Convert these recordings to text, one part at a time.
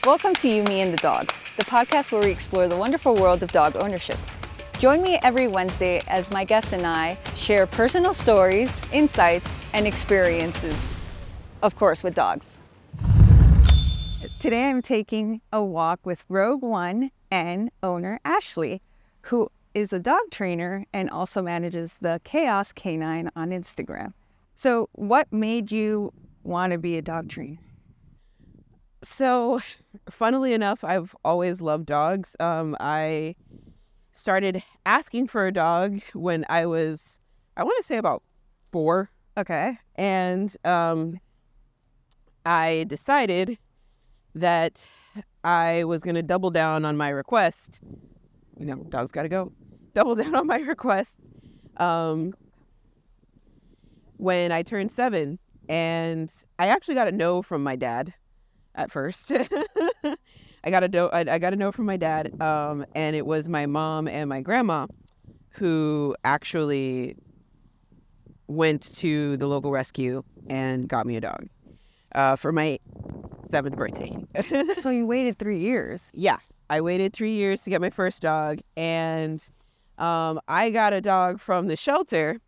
Welcome to You, Me, and the Dogs, the podcast where we explore the wonderful world of dog ownership. Join me every Wednesday as my guests and I share personal stories, insights, and experiences, of course, with dogs. Today I'm taking a walk with Rogue One and owner Ashley, who is a dog trainer and also manages the Chaos CANINE on Instagram. So what made you want to be a dog trainer? So, funnily enough, I've always loved dogs. I started asking for a dog when I want to say about 4. Okay. And I decided that I was going to double down on my request. You know, dogs got to go. Double down on my request when I turned 7. And I actually got a no from my dad. At first, I got a note from my dad, and it was my mom and my grandma who actually went to the local rescue and got me a dog for my 7th birthday. So you waited 3 years. Yeah, I waited 3 years to get my first dog, and I got a dog from the shelter,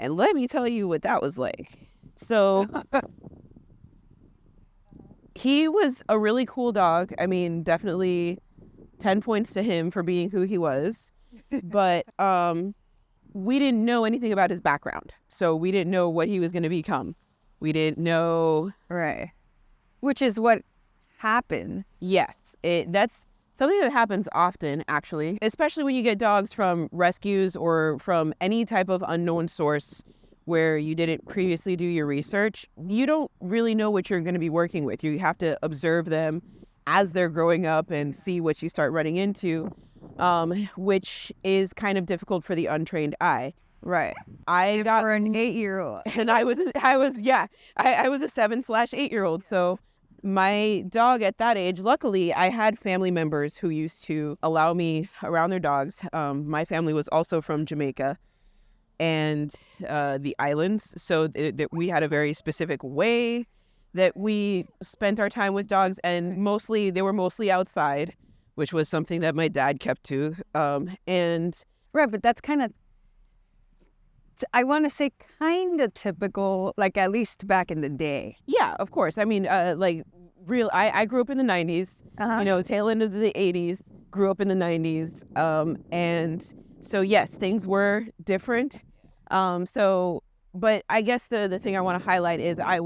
and let me tell you what that was like. So. He was a really cool dog. I mean, definitely 10 points to him for being who he was. But we didn't know anything about his background. So we didn't know what he was going to become. We didn't know. Right. Which is what happened. Yes. That's something that happens often, actually, especially when you get dogs from rescues or from any type of unknown source where you didn't previously do your research. You don't really know what you're going to be working with. You have to observe them as they're growing up and see what you start running into, which is kind of difficult for the untrained eye. Right. I got for an 8-year-old. And I was a 7/8-year-old. So my dog at that age, luckily, I had family members who used to allow me around their dogs. My family was also from Jamaica and the islands, so that we had a very specific way that we spent our time with dogs, and they were mostly outside, which was something that my dad kept to. And right, but that's kind of, I want to say, kind of typical, like at least back in the day. Yeah, of course. I mean, I grew up in the 90s, tail end of the 80s, grew up in the 90s, and so yes, things were different. But I guess the thing I want to highlight is I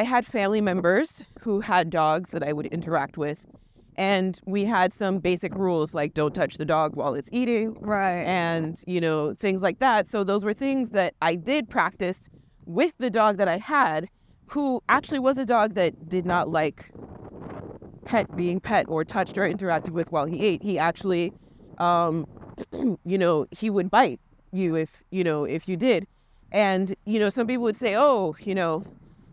had family members who had dogs that I would interact with, and we had some basic rules like don't touch the dog while it's eating, right? And things like that. So those were things that I did practice with the dog that I had, who actually was a dog that did not like being pet or touched or interacted with while he ate. He actually, he would bite you if you did. And, some people would say, oh,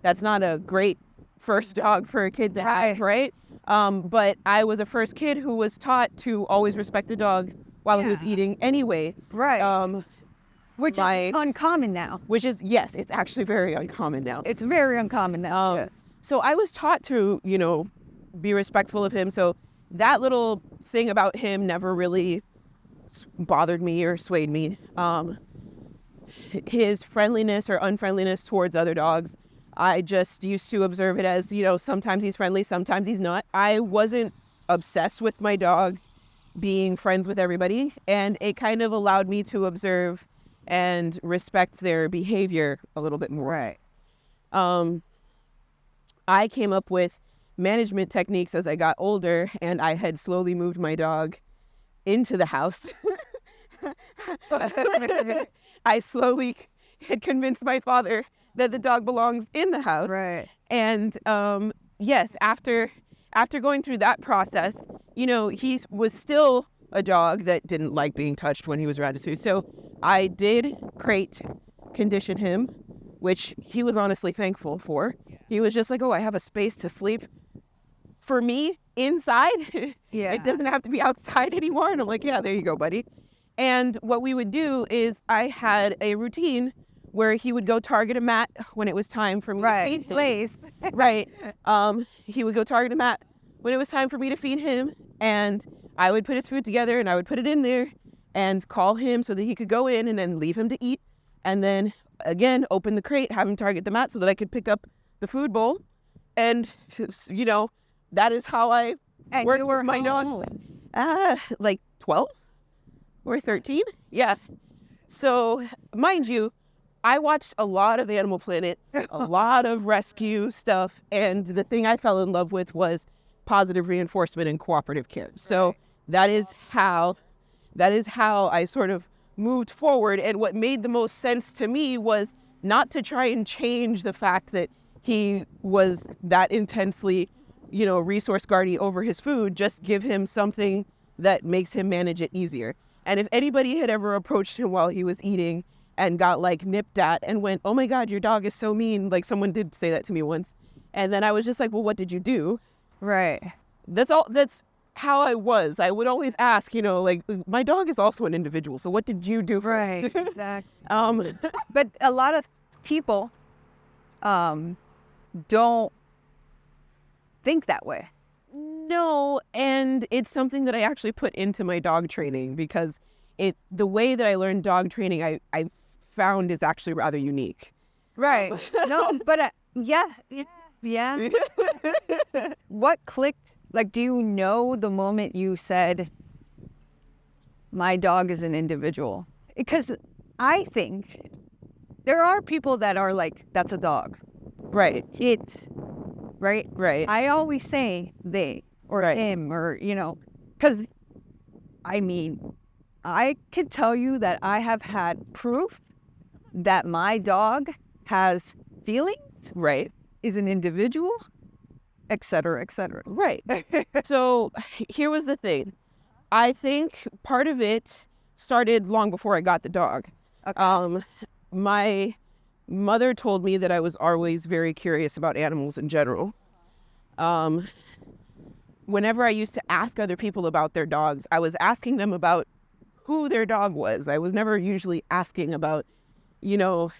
that's not a great first dog for a kid to have, right? But I was a first kid who was taught to always respect the dog while he was eating anyway. Right. Which is uncommon now. Yes, it's actually very uncommon now. It's very uncommon now. So I was taught to, be respectful of him. So that little thing about him never really bothered me or swayed me. His friendliness or unfriendliness towards other dogs, I just used to observe it as, sometimes he's friendly, sometimes he's not. I wasn't obsessed with my dog being friends with everybody, and it kind of allowed me to observe and respect their behavior a little bit more. Right. I came up with management techniques as I got older, and I had slowly moved my dog into the house. I slowly had convinced my father that the dog belongs in the house. Right. And yes, after going through that process, he was still a dog that didn't like being touched when he was around his food. So I did condition him, which he was honestly thankful for. He was just like, oh, I have a space to sleep. For me, inside. Yeah. It doesn't have to be outside anymore. And I'm like, yeah, there you go, buddy. And what we would do is I had a routine where he would go target a mat when it was time for me to feed him. Place. Right. He would go target a mat when it was time for me to feed him, and I would put his food together and I would put it in there and call him so that he could go in and then leave him to eat. And then again, open the crate, have him target the mat so that I could pick up the food bowl. And, you know, that is how I worked with my dogs. Like 12 or 13. Yeah. So mind you, I watched a lot of Animal Planet, a lot of rescue stuff. And the thing I fell in love with was positive reinforcement and cooperative care. So that is how I sort of moved forward. And what made the most sense to me was not to try and change the fact that he was that intensely, you know, resource guardy over his food, just give him something that makes him manage it easier. And if anybody had ever approached him while he was eating and got like nipped at and went, oh my God, your dog is so mean. Like someone did say that to me once. And then I was just like, well, what did you do? Right. That's how I was. I would always ask, you know, like, my dog is also an individual. So what did you do first? Right, exactly. But a lot of people don't think that way. No, and it's something that I actually put into my dog training because the way that I learned dog training, I found is actually rather unique. Right. No, but yeah. What clicked? Like, do you know the moment you said, my dog is an individual? Because I think there are people that are like, that's a dog. Right. Right? Right. I always say they or him or, you know, because, I mean, I could tell you that I have had proof that my dog has feelings. Right. Is an individual, et cetera, et cetera. Right. So here was the thing. I think part of it started long before I got the dog. Okay. My mother told me that I was always very curious about animals in general. Whenever I used to ask other people about their dogs, I was asking them about who their dog was. I was never usually asking about, you know,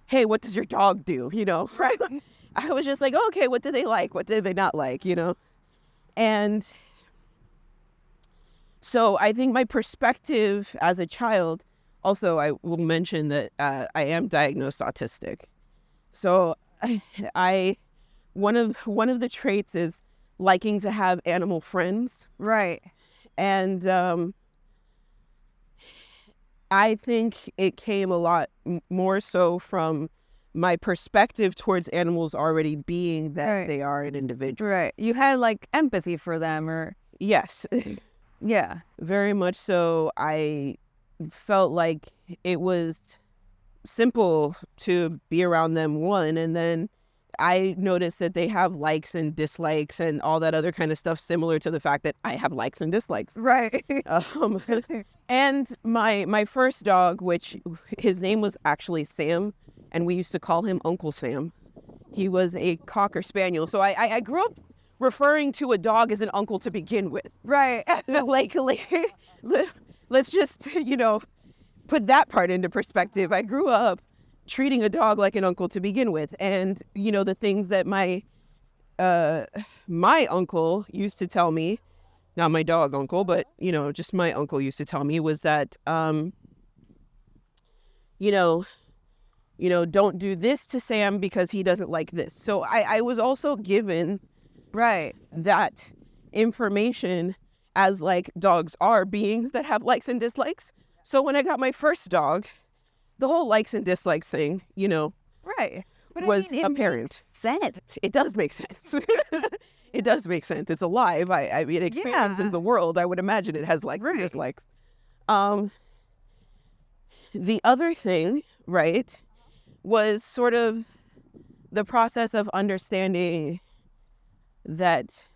hey, what does your dog do? You know, right? I was just like, okay, what do they like? What do they not like? You know? And so I think my perspective as a child, also I will mention that I am diagnosed autistic. So one of the traits is liking to have animal friends. Right. And I think it came a lot more so from my perspective towards animals already being that they are an individual. Right. You had like empathy for them or... Yes. Yeah. Very much so. I felt like it was simple to be around them, one, and then I noticed that they have likes and dislikes and all that other kind of stuff similar to the fact that I have likes and dislikes. Right. And my first dog, which his name was actually Sam, and we used to call him Uncle Sam. He was a Cocker Spaniel. So I grew up referring to a dog as an uncle to begin with. Right. like let's just, you know, put that part into perspective. I grew up treating a dog like an uncle to begin with. And, you know, the things that my uncle used to tell me, not my dog uncle, but, you know, just my uncle used to tell me was that, you know, don't do this to Sam because he doesn't like this. So I was also given that information as like dogs are beings that have likes and dislikes. So when I got my first dog, the whole likes and dislikes thing, you know, was apparent. It does make sense. It does make sense. It's alive. I mean, it experiences the world. I would imagine it has likes and dislikes. The other thing, was sort of the process of understanding that,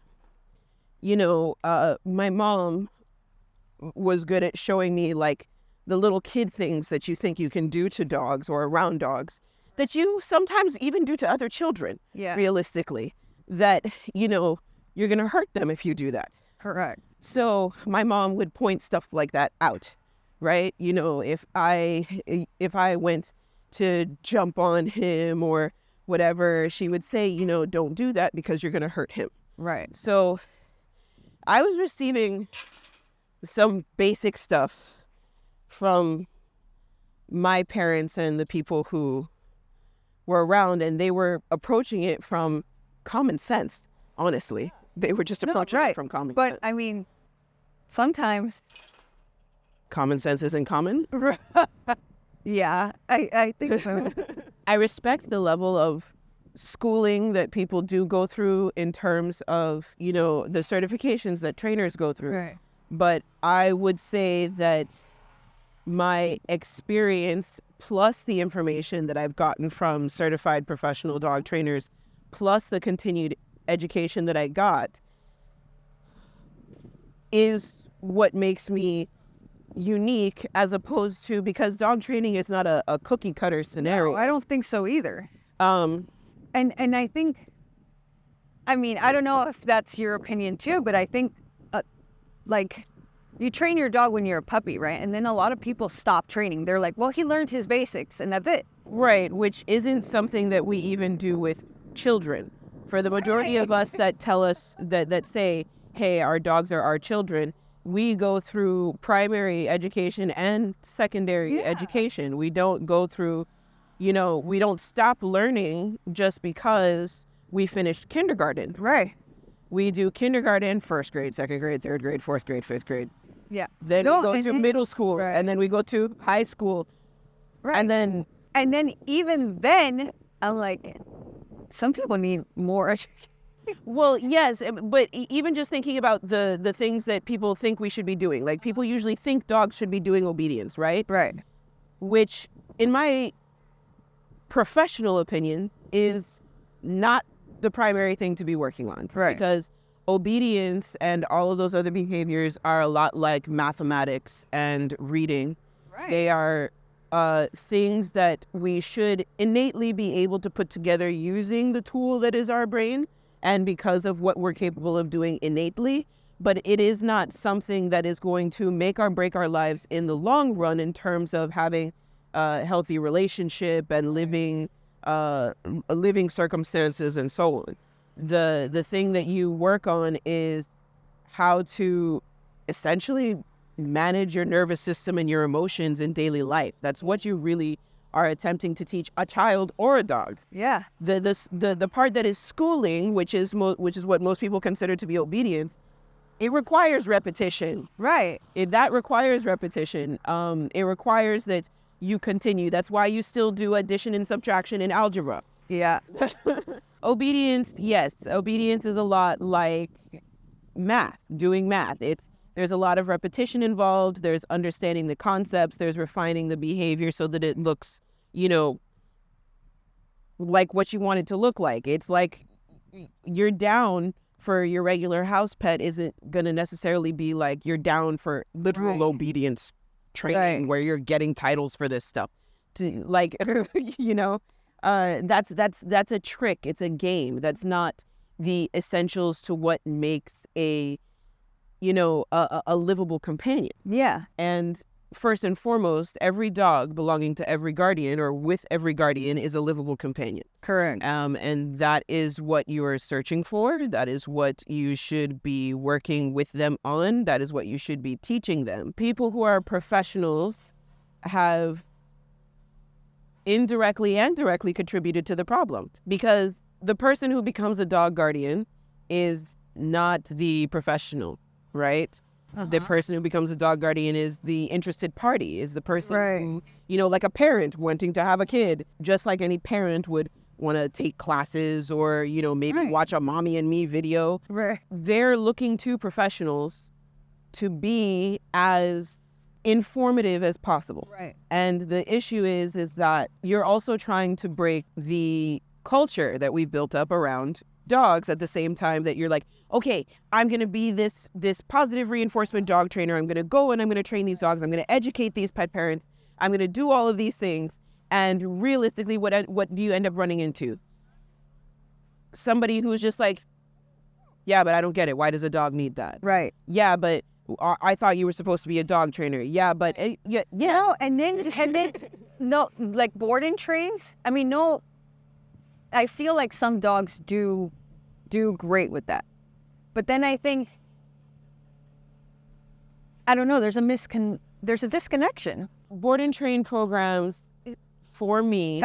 you know, my mom was good at showing me like the little kid things that you think you can do to dogs or around dogs that you sometimes even do to other children, realistically, that, you know, you're going to hurt them if you do that. Correct. So my mom would point stuff like that out, right? You know, if I went to jump on him or whatever, she would say, you know, don't do that because you're going to hurt him. Right. So I was receiving some basic stuff from my parents and the people who were around, and they were approaching it from common sense, honestly. They were just approaching it from common sense. But I mean, sometimes common sense isn't common. Yeah, I think so. I respect the level of schooling that people do go through in terms of, you know, the certifications that trainers go through. Right. But I would say that my experience plus the information that I've gotten from certified professional dog trainers plus the continued education that I got is what makes me unique, as opposed to, because dog training is not a cookie cutter scenario. No, I don't think so either. Um, And I think, I mean, I don't know if that's your opinion too, but I think, like, you train your dog when you're a puppy, right? And then a lot of people stop training. They're like, well, he learned his basics and that's it. Right, which isn't something that we even do with children. For the majority of us that tell us, that say, hey, our dogs are our children, we go through primary education and secondary education. We don't go through, you know, we don't stop learning just because we finished kindergarten. Right. We do kindergarten, first grade, second grade, third grade, fourth grade, fifth grade. Yeah. Then we go to middle school, right. and then we go to high school. Right. And then even then, I'm like, some people need more education. well, yes, but even just thinking about the things that people think we should be doing, like people usually think dogs should be doing obedience, right? Right. Which, in my professional opinion, is not the primary thing to be working on. Right. Because obedience and all of those other behaviors are a lot like mathematics and reading. Right. They are things that we should innately be able to put together using the tool that is our brain, and because of what we're capable of doing innately. But it is not something that is going to make or break our lives in the long run in terms of having a healthy relationship and living circumstances and so on. The thing that you work on is how to essentially manage your nervous system and your emotions in daily life. That's what you really are attempting to teach a child or a dog. Yeah. The part that is schooling, which is what most people consider to be obedience, it requires repetition. Right. That requires repetition. It requires that you continue. That's why you still do addition and subtraction in algebra. Yeah. Obedience, yes. Obedience is a lot like math, doing math. There's a lot of repetition involved. There's understanding the concepts. There's refining the behavior so that it looks, you know, like what you want it to look like. It's like you're down for your regular house pet isn't going to necessarily be like you're down for literal obedience training where you're getting titles for this stuff. Like, you know, that's a trick. It's a game. That's not the essentials to what makes a, you know, a livable companion. Yeah. And first and foremost, every dog belonging to every guardian or with every guardian is a livable companion. Correct. And that is what you are searching for. That is what you should be working with them on. That is what you should be teaching them. People who are professionals have indirectly and directly contributed to the problem, because the person who becomes a dog guardian is not the professional, right? The person who becomes a dog guardian is the interested party, is the person who, you know, like a parent wanting to have a kid, just like any parent would want to take classes or, you know, maybe watch a Mommy and Me video. Right. They're looking to professionals to be as informative as possible. Right. And the issue is that you're also trying to break the culture that we've built up around dogs at the same time that you're like, okay, I'm going to be this positive reinforcement dog trainer. I'm going to go and I'm going to train these dogs. I'm going to educate these pet parents. I'm going to do all of these things. And realistically, what do you end up running into? Somebody who's just like, yeah, but I don't get it. Why does a dog need that? Right. Yeah, but I thought you were supposed to be a dog trainer. Yeah, but yeah. No, and then no, like boarding trains. I mean, no. I feel like some dogs do great with that. But then I think, I don't know, there's a disconnection. Board and train programs, for me,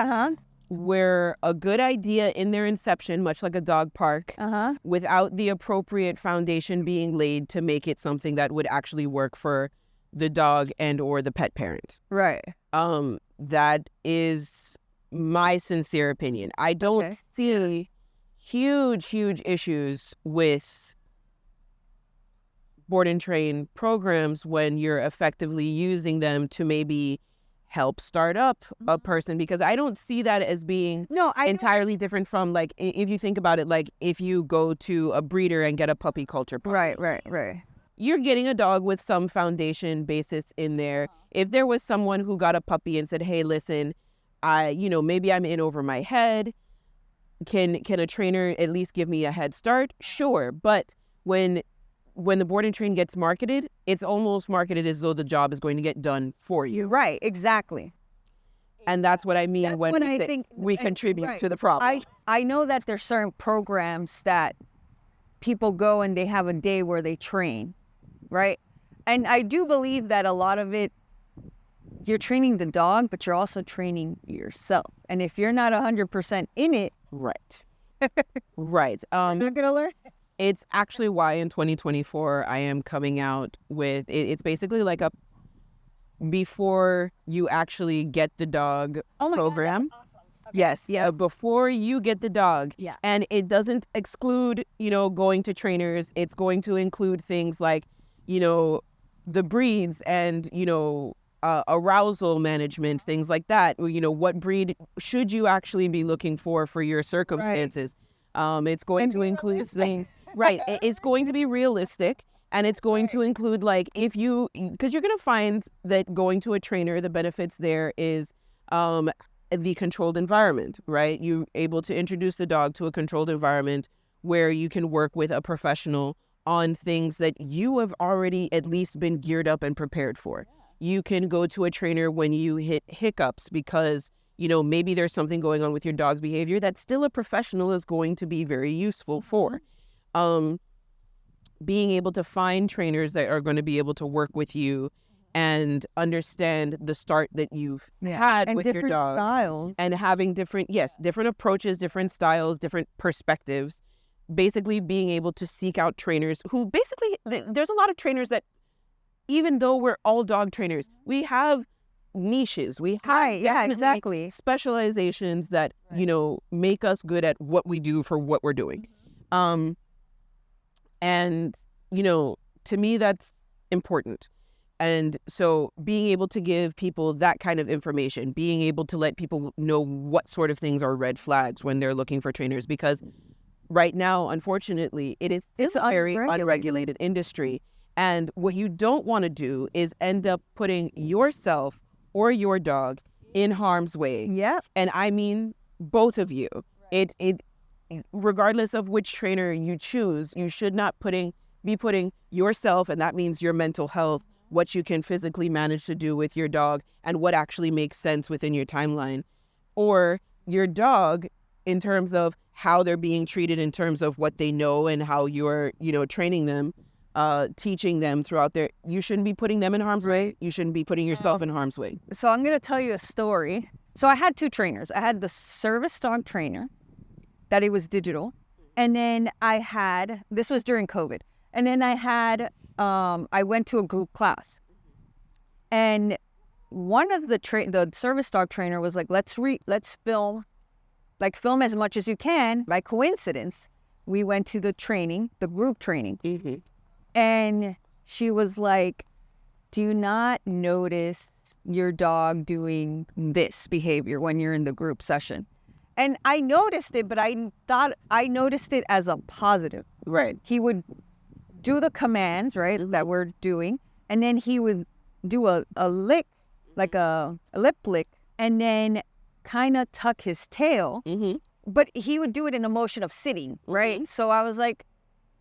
were a good idea in their inception, much like a dog park, without the appropriate foundation being laid to make it something that would actually work for the dog and or the pet parent. Right. That is my sincere opinion. I don't see huge issues with board and train programs when you're effectively using them to maybe help start up a person, because I don't see that as being entirely different from, like, if you think about it, like if you go to a breeder and get a puppy culture puppy. Right. You're getting a dog with some foundation basis in there. If there was someone who got a puppy and said, hey, listen, maybe I'm in over my head. Can a trainer at least give me a head start? Sure. But when the board and train gets marketed, it's almost marketed as though the job is going to get done for you. Right, exactly. And that's what I mean when we say we contribute to the problem. I know that there's certain programs that people go and they have a day where they train, right? And I do believe that a lot of it, you're training the dog, but you're also training yourself. And if you're not 100% in it... Right. Right. You're not going to learn? It's actually why in 2024 I am coming out with, it's basically like a before you actually get the dog program. God, that's awesome. Okay. Yes. Before you get the dog. Yeah. And it doesn't exclude, going to trainers. It's going to include things like, the breeds and, arousal management, things like that. What breed should you actually be looking for your circumstances? Right. It's going to include things. Right. It's going to be realistic, and it's going to include, like, because you're going to find that going to a trainer, the benefits there is the controlled environment, right? You're able to introduce the dog to a controlled environment where you can work with a professional on things that you have already at least been geared up and prepared for. You can go to a trainer when you hit hiccups because, maybe there's something going on with your dog's behavior that still a professional is going to be very useful for. Being able to find trainers that are going to be able to work with you and understand the start that you've had and with your dog. Styles. And having different approaches, different styles, different perspectives. Basically being able to seek out trainers who there's a lot of trainers that, even though we're all dog trainers, we have niches. We have specializations that, make us good at what we do for what we're doing. And, to me, that's important. And so being able to give people that kind of information, being able to let people know what sort of things are red flags when they're looking for trainers, because right now, unfortunately, it's a very unregulated industry. And what you don't want to do is end up putting yourself or your dog in harm's way. Yeah. And I mean both of you. Right. It regardless of which trainer you choose, you should not be putting yourself, and that means your mental health, what you can physically manage to do with your dog, and what actually makes sense within your timeline, or your dog in terms of how they're being treated, in terms of what they know and how you're, training them, teaching them throughout you shouldn't be putting them in harm's way. You shouldn't be putting yourself in harm's way. So I'm going to tell you a story. So I had two trainers. I had the service dog trainer, that it was digital. And then this was during COVID. And then I went to a group class. And one of the service dog trainer was like, let's film as much as you can. By coincidence, we went to the group training. Mm-hmm. And she was like, do you not notice your dog doing this behavior when you're in the group session? And I noticed it, but I thought I noticed it as a positive. Right. He would do the commands, right, that we're doing, and then he would do a lick, like a lip lick, and then kind of tuck his tail. Mm-hmm. But he would do it in a motion of sitting, right? Mm-hmm. So I was like,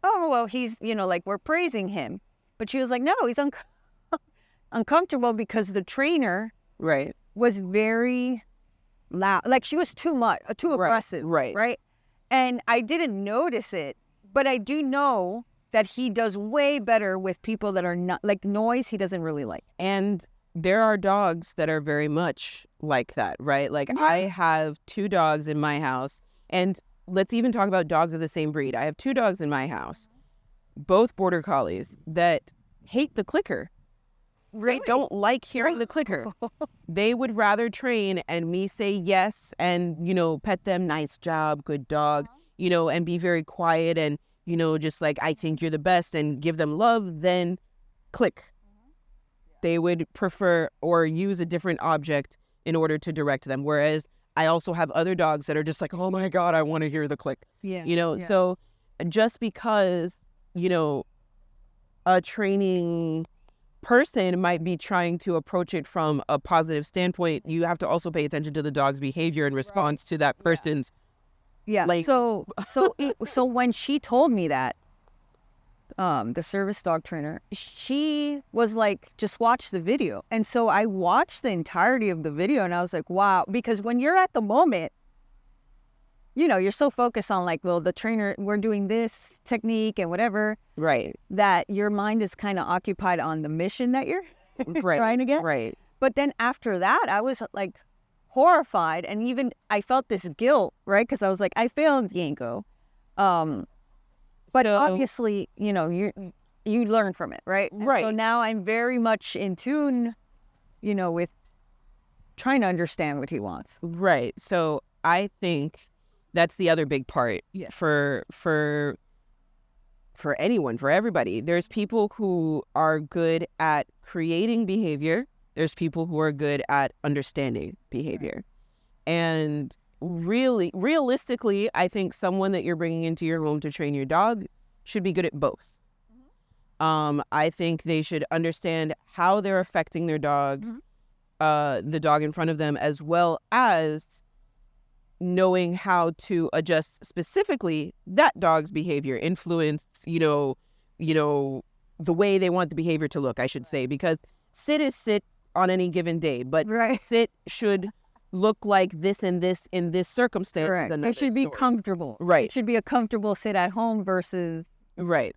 oh, well, he's, like, we're praising him. But she was like, no, he's uncomfortable because the trainer was very loud. Like, she was too aggressive. Right. And I didn't notice it, but I do know that he does way better with people that are not like noise. He doesn't really like. And there are dogs that are very much like that, right? Like I have 2 dogs in my house, and let's even talk about dogs of the same breed. I have 2 dogs in my house, both border collies, that hate the clicker. Really? They don't like hearing the clicker. They would rather train and me say yes and, pet them, nice job, good dog, and be very quiet and, just like, I think you're the best and give them love than click. They would prefer or use a different object in order to direct them. Whereas I also have other dogs that are just like, oh my God, I want to hear the click. So just because, a training person might be trying to approach it from a positive standpoint, you have to also pay attention to the dog's behavior in response to that person's. So when she told me that, the service dog trainer, she was like, just watch the video. And so I watched the entirety of the video and I was like, wow, because when you're at the moment, you're so focused on like, well, the trainer, we're doing this technique and whatever. Right. That your mind is kind of occupied on the mission that you're trying to get. Right. But then after that, I was like horrified. And even I felt this guilt, right? Because I was like, I failed Yanko. But obviously, you learn from it, right? Right. So now I'm very much in tune, with trying to understand what he wants. Right. So I think that's the other big part for anyone, for everybody. There's people who are good at creating behavior. There's people who are good at understanding behavior. And realistically, I think someone that you're bringing into your home to train your dog should be good at both. I think they should understand how they're affecting their dog, the dog in front of them, as well as knowing how to adjust specifically that dog's behavior, influence, the way they want the behavior to look, I should say, because sit is sit on any given day, but sit should look like this and this in this circumstance. Correct. It should be comfortable. Right. It should be a comfortable sit at home versus. Right.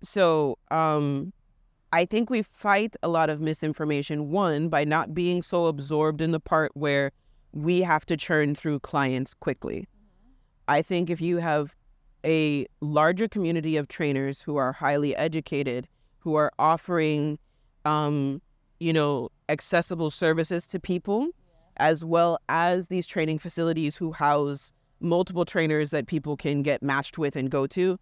So I think we fight a lot of misinformation, one, by not being so absorbed in the part where we have to churn through clients quickly. I think if you have a larger community of trainers who are highly educated, who are offering, accessible services to people, as well as these training facilities who house multiple trainers that people can get matched with and go to,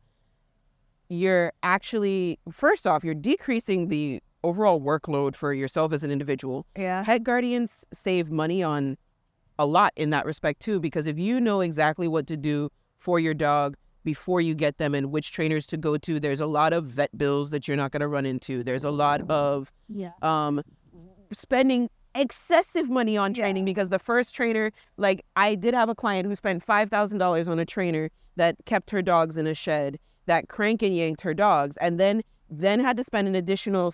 you're actually, first off, you're decreasing the overall workload for yourself as an individual. Yeah. Pet guardians save money on a lot in that respect too, because if you know exactly what to do for your dog before you get them and which trainers to go to, there's a lot of vet bills that you're not going to run into. There's a lot of spending excessive money on training because the first trainer, like I did have a client who spent $5,000 on a trainer that kept her dogs in a shed, that crank and yanked her dogs, and then had to spend an additional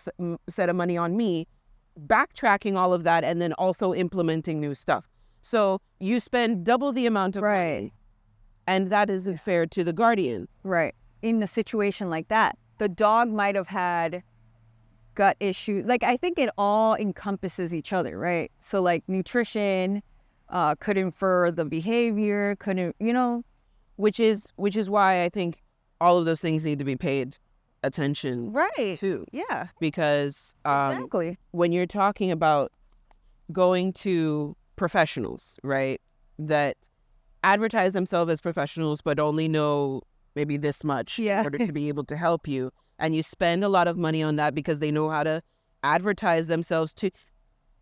set of money on me backtracking all of that and then also implementing new stuff. So you spend double the amount of money, and that isn't fair to the guardian. Right. In a situation like that, the dog might have had gut issues. Like, I think it all encompasses each other, right? So, like, nutrition could infer the behavior, couldn't, Which is why I think all of those things need to be paid attention to. Yeah. Because exactly. When you're talking about going to professionals, right, that advertise themselves as professionals but only know maybe this much in order to be able to help you, and you spend a lot of money on that because they know how to advertise themselves to.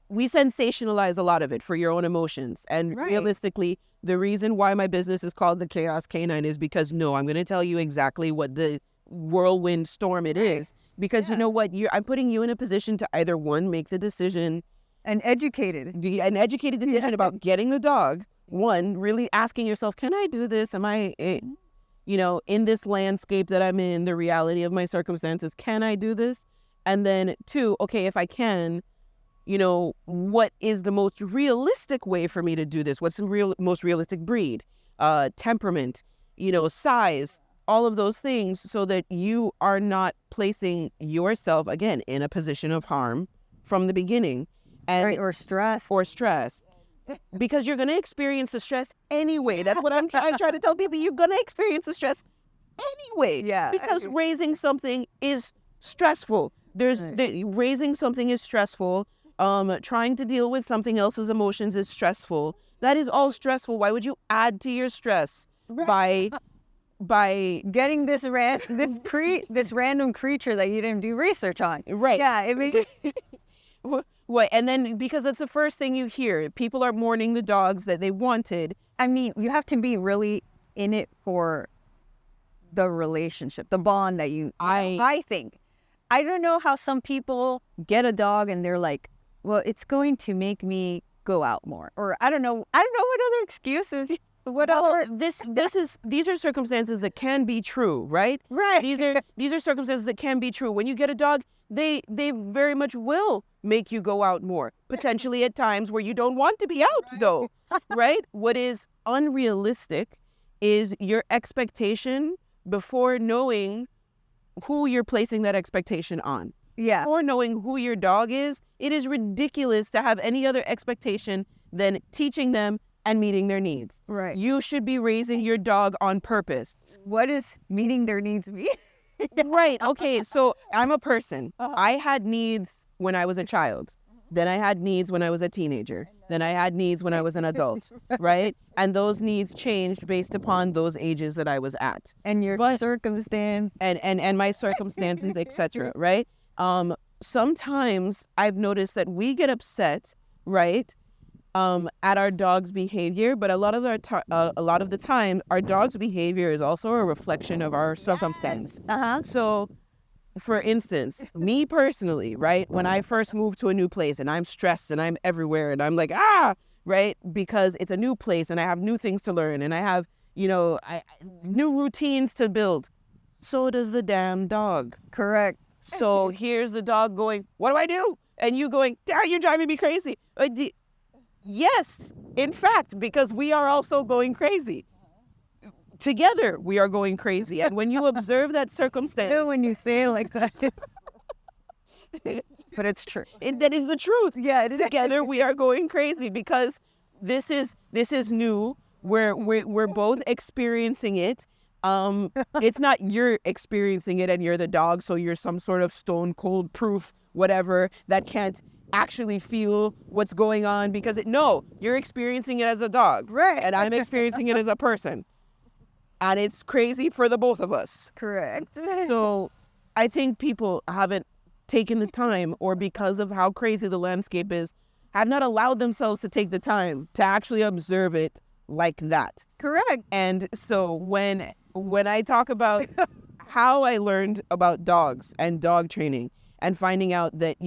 We sensationalize a lot of it for your own emotions. And realistically, the reason why my business is called the Chaos Canine is because, no, I'm going to tell you exactly what the whirlwind storm it is. Because you know what? I'm putting you in a position to either, one, make the decision. An educated decision about getting the dog. One, really asking yourself, can I do this? Am I, in this landscape that I'm in, the reality of my circumstances, can I do this? And then two, okay, if I can, what is the most realistic way for me to do this? What's the most realistic breed, temperament, size, all of those things so that you are not placing yourself, again, in a position of harm from the beginning. And Right, or stress. Because you're going to experience the stress anyway. That's what I'm trying to tell people. You're going to experience the stress anyway. Yeah. Because raising something is stressful. Raising something is stressful. Trying to deal with something else's emotions is stressful. That is all stressful. Why would you add to your stress by getting this random creature that you didn't do research on? Right. Yeah, it makes what? And then because that's the first thing you hear, people are mourning the dogs that they wanted. I mean, you have to be really in it for the relationship, the bond that I think. I don't know how some people get a dog and they're like, well, it's going to make me go out more. Or I don't know what other excuses. These are circumstances that can be true, right? Right. These are circumstances that can be true. When you get a dog, they very much will make you go out more, potentially at times where you don't want to be out, though, right? What is unrealistic is your expectation before knowing who you're placing that expectation on. Yeah. Before knowing who your dog is, it is ridiculous to have any other expectation than teaching them and meeting their needs. Right. You should be raising your dog on purpose. What does meeting their needs mean? Right. Okay. So I'm a person. I had needs when I was a child. Then I had needs when I was a teenager. Then I had needs when I was an adult. Right. And those needs changed based upon those ages that I was at. And your circumstance. And my circumstances, etc. Right. Sometimes I've noticed that we get upset, right, at our dog's behavior, but a lot of the time, our dog's behavior is also a reflection of our circumstance. So, for instance, me personally, right, when I first moved to a new place and I'm stressed and I'm everywhere and I'm like, right, because it's a new place and I have new things to learn and I have, new routines to build. So does the damn dog. Correct. So here's the dog going, what do I do? And you going, you're driving me crazy. Yes, in fact, because we are also going crazy. Together, we are going crazy. And when you observe that circumstance... When you say it like that. But it's true. That is the truth. Yeah, it is. Together, we are going crazy because this is new. We're both experiencing it. It's not you're experiencing it and you're the dog, so you're some sort of stone cold proof, whatever, that can't actually feel what's going on because you're experiencing it as a dog. Right. And I'm experiencing it as a person. And it's crazy for the both of us. Correct. So I think people haven't taken the time, or because of how crazy the landscape is, have not allowed themselves to take the time to actually observe it like that. Correct. And so when I talk about how I learned about dogs and dog training and finding out that,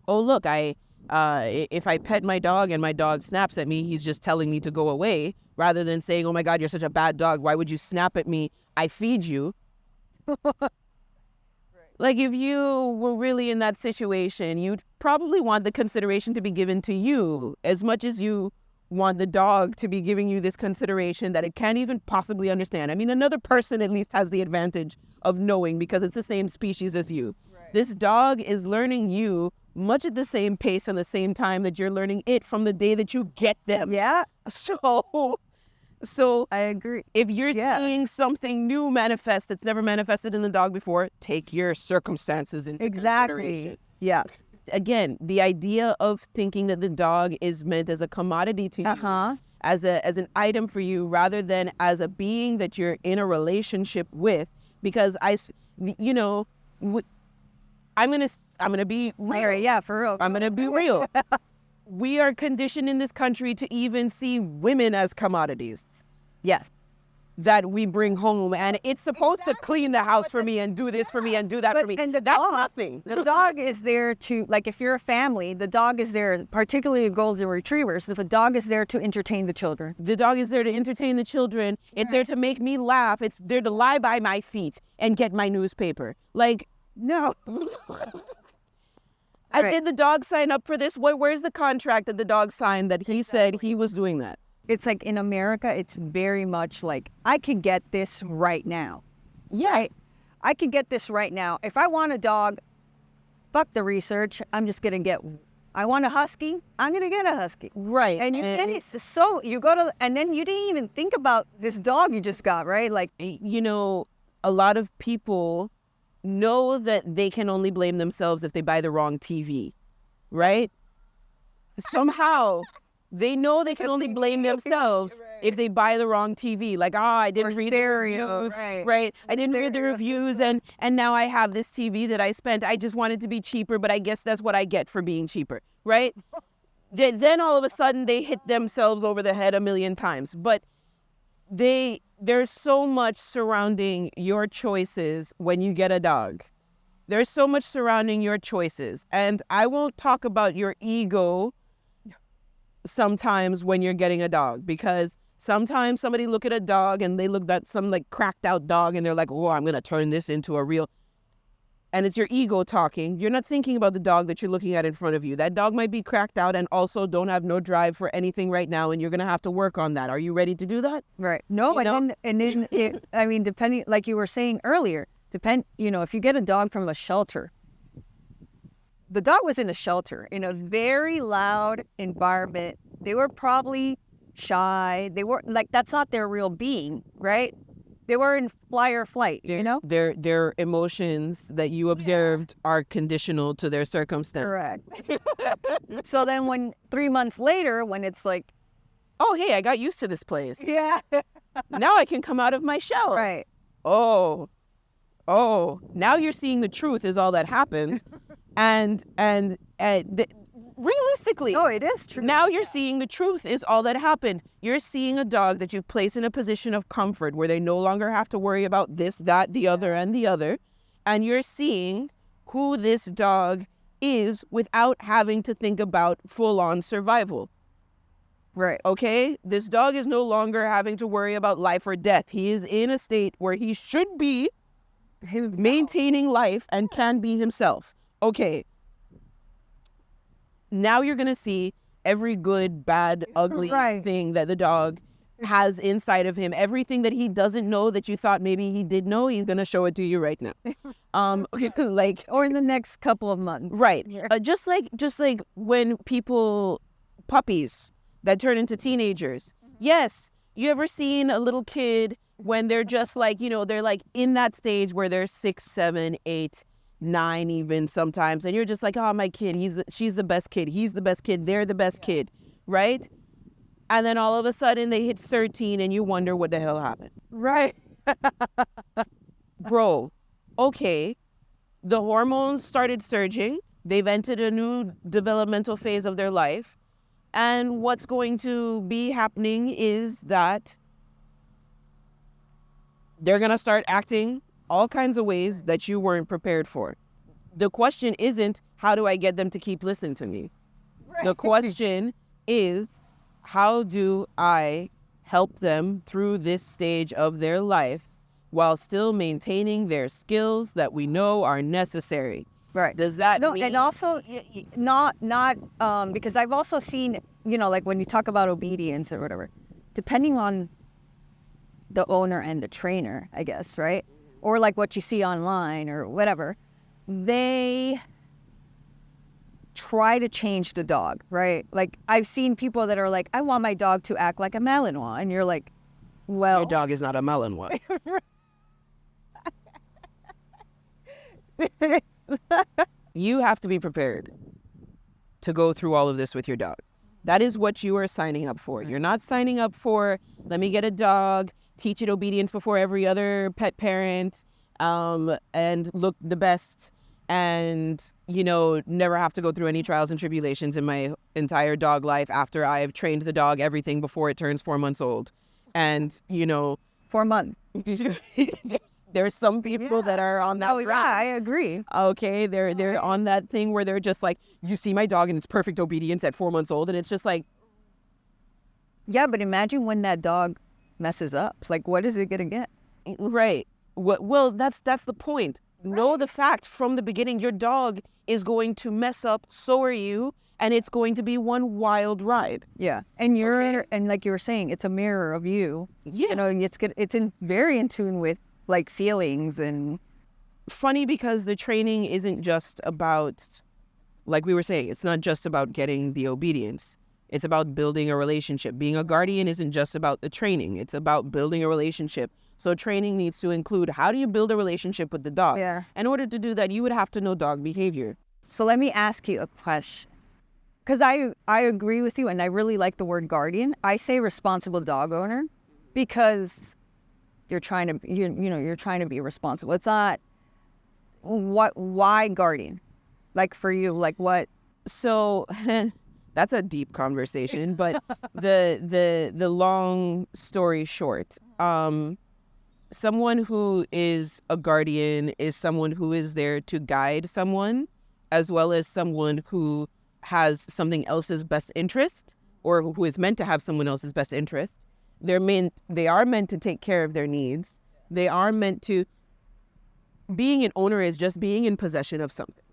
oh, look, if I pet my dog and my dog snaps at me, he's just telling me to go away rather than saying, oh, my God, you're such a bad dog. Why would you snap at me? I feed you. Like, if you were really in that situation, you'd probably want the consideration to be given to you as much as you want the dog to be giving you this consideration that it can't even possibly understand. I mean, another person at least has the advantage of knowing because it's the same species as you. Right. This dog is learning you much at the same pace and the same time that you're learning it from the day that you get them. Yeah. So I agree. If you're seeing something new manifest that's never manifested in the dog before, take your circumstances into consideration. Yeah. Again, the idea of thinking that the dog is meant as a commodity to you, as an item for you, rather than as a being that you're in a relationship with, because I'm gonna be real. Yeah, for real. I'm gonna be real. We are conditioned in this country to even see women as commodities. Yes. That we bring home, and it's supposed to clean the house for me and do this for me and do that for me. And that's nothing. The dog is there to, like, if you're a family, the dog is there, particularly golden retrievers, if a dog is there to entertain the children. The dog is there to entertain the children. It's there to make me laugh. It's there to lie by my feet and get my newspaper. Like, no. Did the dog sign up for this? Where's the contract that the dog signed that he said he was doing that? it's like in America, it's very much like, I can get this right now. Yeah. I can get this right now. If I want a dog, fuck the research. I'm just going to get, I want a husky. I'm going to get a husky. Right. And you get it. So you go to, and then you didn't even think about this dog you just got, right? Like, you know, a lot of people know that they can only blame themselves if they buy the wrong TV, right? Somehow they know they can only blame themselves if they buy the wrong TV. Like, I didn't read the reviews, right? I didn't read the reviews, and now I have this TV that I spent. I just wanted to be cheaper, but I guess that's what I get for being cheaper, right? Then all of a sudden they hit themselves over the head a million times. But there's so much surrounding your choices when you get a dog. There's so much surrounding your choices. And I won't talk about your ego sometimes when you're getting a dog, because sometimes somebody look at a dog and they look at some like cracked out dog and they're like, oh, I'm going to turn this into a real, and it's your ego talking. You're not thinking about the dog that you're looking at in front of you. That dog might be cracked out and also don't have no drive for anything right now, and you're going to have to work on that. Are you ready to do that? right. No, and then I mean, depending, like you were saying earlier, if you get a dog from a shelter, the dog was in a shelter in a very loud environment. They were probably shy. They were like, that's not their real being, right? They were in fly or flight, Their emotions that you observed are conditional to their circumstance. Correct. So then when 3 months later, when it's like, oh, hey, I got used to this place. yeah, Now I can come out of my shell. right. Oh, now you're seeing the truth is all that happened. And realistically, Oh, it is true. now you're seeing the truth is all that happened. You're seeing a dog that you've placed in a position of comfort where they no longer have to worry about this, that, the other, and the other. And you're seeing who this dog is without having to think about full-on survival. Right. Okay? This dog is no longer having to worry about life or death. He is in a state where he should be maintaining life and can be himself. Okay. Now you're going to see every good, bad, ugly thing that the dog has inside of him. Everything that he doesn't know that you thought maybe he did know, he's going to show it to you right now. Like, or in the next couple of months. right. Just like when puppies that turn into teenagers. Yes. You ever seen a little kid when they're just like, they're like in that stage where they're 6, 7, 8, 9 even sometimes. And you're just like, oh, my kid, she's the best kid. He's the best kid. They're the best kid. Right. And then all of a sudden they hit 13 and you wonder what the hell happened. Right. Bro, okay. The hormones started surging. They've entered a new developmental phase of their life. And what's going to be happening is that they're going to start acting all kinds of ways that you weren't prepared for. The question isn't, how do I get them to keep listening to me? Right. The question is, how do I help them through this stage of their life while still maintaining their skills that we know are necessary? Right. Does that mean... And also not because I've also seen, like when you talk about obedience or whatever, depending on the owner and the trainer, I guess, right? Or like what you see online or whatever, they try to change the dog, right? Like I've seen people that are like, I want my dog to act like a Malinois. And you're like, well... Your dog is not a Malinois. You have to be prepared to go through all of this with your dog. That is what you are signing up for. You're not signing up for, let me get a dog, teach it obedience before every other pet parent, and look the best, and, never have to go through any trials and tribulations in my entire dog life after I have trained the dog everything before it turns 4 months old. And, 4 months. There's some people that are on that. Oh, yeah, I agree. Okay, they're on that thing where they're just like, you see my dog and it's perfect obedience at 4 months old, and it's just like, yeah, but imagine when that dog messes up. Like, what is it gonna get? Right. Well, that's the point. Right. Know the fact from the beginning, your dog is going to mess up. So are you, and it's going to be one wild ride. Yeah. And and like you were saying, it's a mirror of you. Yeah. You know, it's good. It's very in tune with like feelings and. Funny because the training isn't just about, like we were saying, it's not just about getting the obedience. It's about building a relationship. Being a guardian isn't just about the training. It's about building a relationship. So training needs to include, how do you build a relationship with the dog? Yeah. In order to do that, you would have to know dog behavior. So let me ask you a question. Because I agree with you, and I really like the word guardian. I say responsible dog owner because you're trying to, you're trying to be responsible. It's not, why guardian? Like for you, like what? So that's a deep conversation, but the long story short, someone who is a guardian is someone who is there to guide someone, as well as someone who has something else's best interest, or who is meant to have someone else's best interest. They are meant to take care of their needs. They are meant to. Being an owner is just being in possession of something.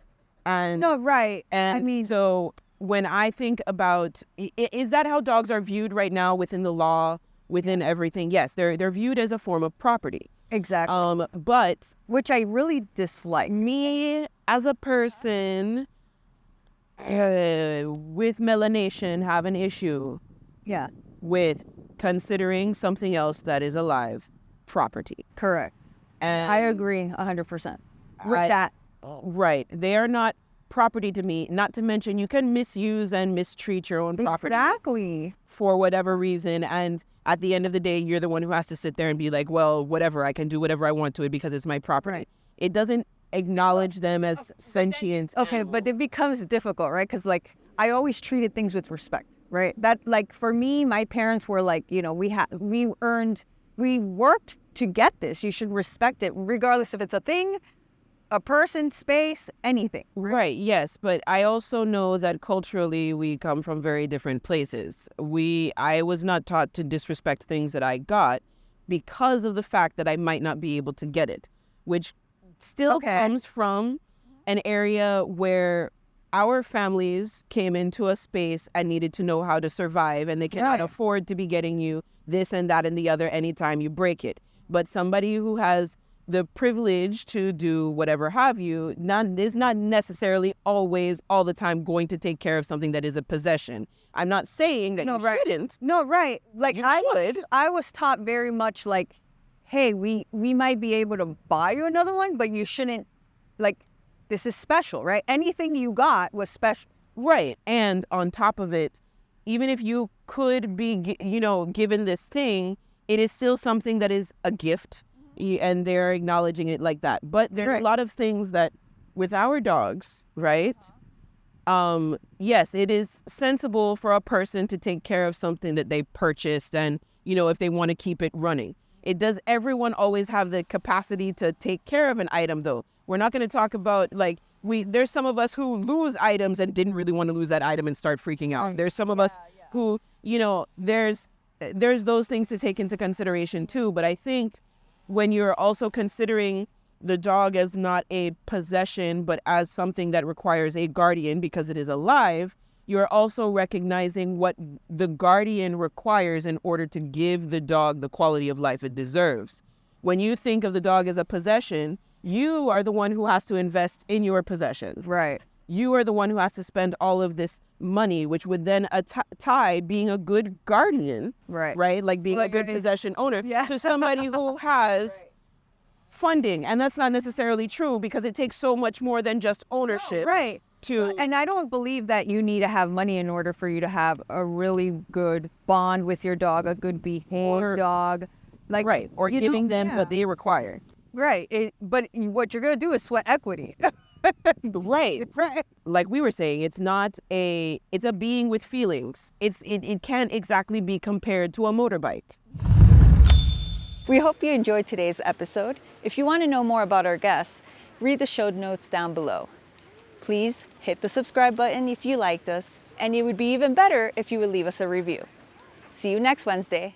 And no, right. And I mean, so when I think about, is that how dogs are viewed right now within the law, within everything? Yes, they're viewed as a form of property. Exactly. But which I really dislike. Me as a person with melanation have an issue. Yeah. With considering something else that is alive property. Correct. And I agree 100% with that. Right. They are not property to me, not to mention you can misuse and mistreat your own property. Exactly. For whatever reason. And at the end of the day, you're the one who has to sit there and be like, well, whatever, I can do whatever I want to it because it's my property. Right. It doesn't acknowledge them as sentient. Okay, but it becomes difficult, right? Because like I always treated things with respect, right? That like for me, my parents were like, we worked to get this. You should respect it, regardless if it's a thing, a person, space, anything. Right, yes. But I also know that culturally we come from very different places. I was not taught to disrespect things that I got because of the fact that I might not be able to get it, which still comes from an area where our families came into a space and needed to know how to survive, and they cannot afford to be getting you this and that and the other anytime you break it. But somebody who has the privilege to do whatever have you is not necessarily always all the time going to take care of something that is a possession. I'm not saying that shouldn't. No, right. Like I was taught very much like, hey, we might be able to buy you another one, but you shouldn't, like, this is special, right? Anything you got was special. Right. And on top of it, even if you could be, given this thing, it is still something that is a gift, and they're acknowledging it like that. But there's a lot of things that with our dogs, right? Yes, it is sensible for a person to take care of something that they purchased and, if they want to keep it running. Does everyone always have the capacity to take care of an item, though? We're not going to talk about, like, there's some of us who lose items and didn't really want to lose that item and start freaking out. There's some of us who, there's those things to take into consideration too. But I think when you're also considering the dog as not a possession, but as something that requires a guardian because it is alive, you're also recognizing what the guardian requires in order to give the dog the quality of life it deserves. When you think of the dog as a possession, you are the one who has to invest in your possession. Right. You are the one who has to spend all of this money, which would then tie being a good guardian, right? Like being a good possession owner to somebody who has funding. And that's not necessarily true because it takes so much more than just ownership. Right. And I don't believe that you need to have money in order for you to have a really good bond with your dog, a good behaved dog. Like, right. Or giving them what they require. Right. But what you're going to do is sweat equity. Right. Like we were saying, it's a being with feelings. It can't exactly be compared to a motorbike. We hope you enjoyed today's episode. If you want to know more about our guests, read the show notes down below. Please hit the subscribe button if you liked us, and it would be even better if you would leave us a review. See you next Wednesday.